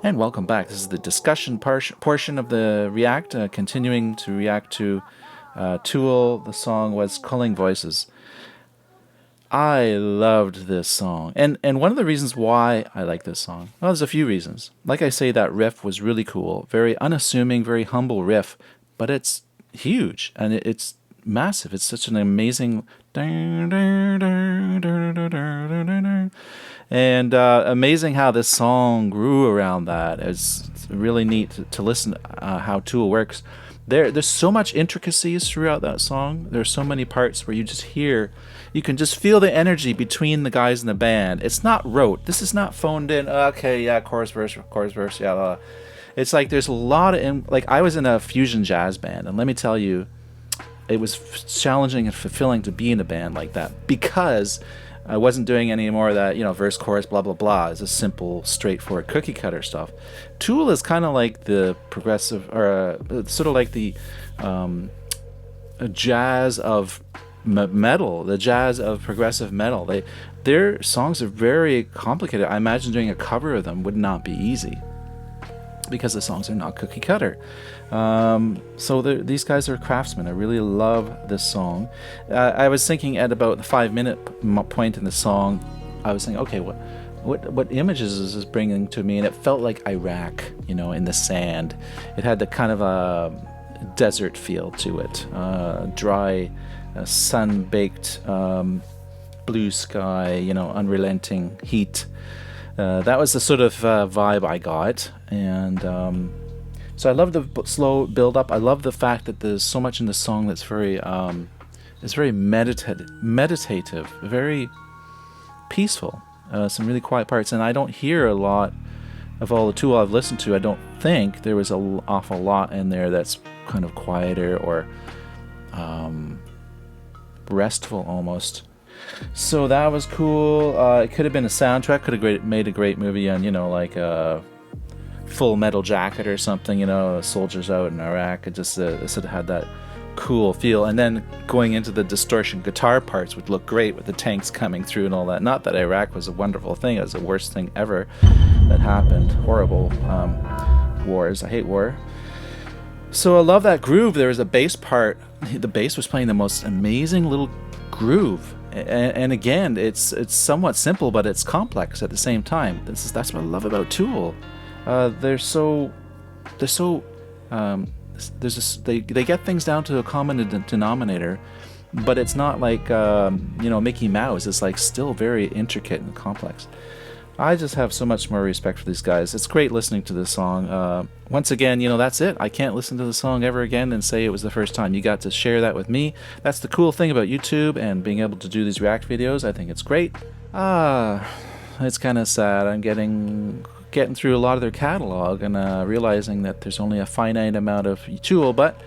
And welcome back. This is the discussion portion of the React, continuing to react to Tool. The song was Culling Voices. I loved this song. And one of the reasons why I like this song, well, there's a few reasons. Like I say, that riff was really cool. Very unassuming, very humble riff, but it's huge and it's massive. It's such an amazing. And amazing how this song grew around that. It's really neat to listen how Tool works. There's so much intricacies throughout that song. There's so many parts where you just hear, you can just feel the energy between the guys in the band. It's not rote. This is not phoned in. Okay, yeah, chorus, verse, yeah. It's like there's a lot of, like I was in a fusion jazz band, and let me tell you, it was challenging and fulfilling to be in a band like that because I wasn't doing any more of that, verse, chorus, blah, blah, blah. It's a simple, straightforward cookie cutter stuff. Tool is kind of like the progressive, or sort of like the jazz of metal, the jazz of progressive metal. Their songs are very complicated. I imagine doing a cover of them would not be easy because the songs are not cookie cutter. So these guys are craftsmen. I really love this song. I was thinking at about the 5-minute point in the song, I was thinking, okay, what images is this bringing to me? And it felt like Iraq, in the sand. It had the kind of a desert feel to it, dry, sun-baked, blue sky, unrelenting heat. That was the sort of vibe I got, and so I love the slow build-up. I love the fact that there's so much in the song that's very, meditative, very peaceful. Some really quiet parts, and I don't hear a lot of all the Tool I've listened to. I don't think there was an awful lot in there that's kind of quieter or restful almost. So that was cool. It could have been a soundtrack. Could have made a great movie on, like a Full Metal Jacket or something. Soldiers out in Iraq. It just sort of had that cool feel. And then going into the distortion guitar parts would look great with the tanks coming through and all that. Not that Iraq was a wonderful thing. It was the worst thing ever that happened. Horrible wars. I hate war. So I love that groove. There was a bass part. The bass was playing the most amazing little groove. And again, it's somewhat simple, but it's complex at the same time. That's what I love about Tool. They get things down to a common denominator, but it's not like Mickey Mouse. It's like still very intricate and complex. I just have so much more respect for these guys. It's great listening to this song. Once again, that's it. I can't listen to the song ever again and say it was the first time. You got to share that with me. That's the cool thing about YouTube and being able to do these React videos. I think it's great. It's kind of sad. I'm getting through a lot of their catalog and realizing that there's only a finite amount of Tool, but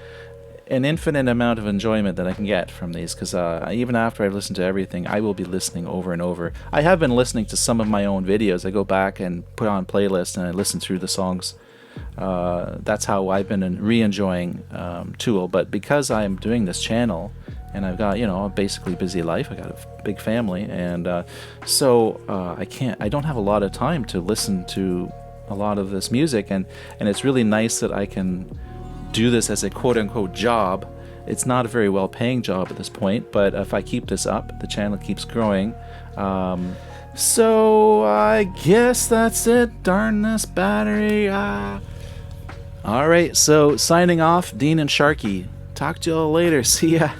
an infinite amount of enjoyment that I can get from these, because even after I've listened to everything, I will be listening over and over. I have been listening to some of my own videos. I go back and put on playlists and I listen through the songs. That's how I've been re-enjoying Tool. But because I'm doing this channel and I've got a basically busy life, I got a big family, and so I don't have a lot of time to listen to a lot of this music, and it's really nice that I can do this as a quote-unquote job. It's not a very well-paying job at this point, but if I keep this up, the channel keeps growing. So I guess that's it. Darn this battery. Alright, so signing off, Dean and Sharky. Talk to y'all later. See ya.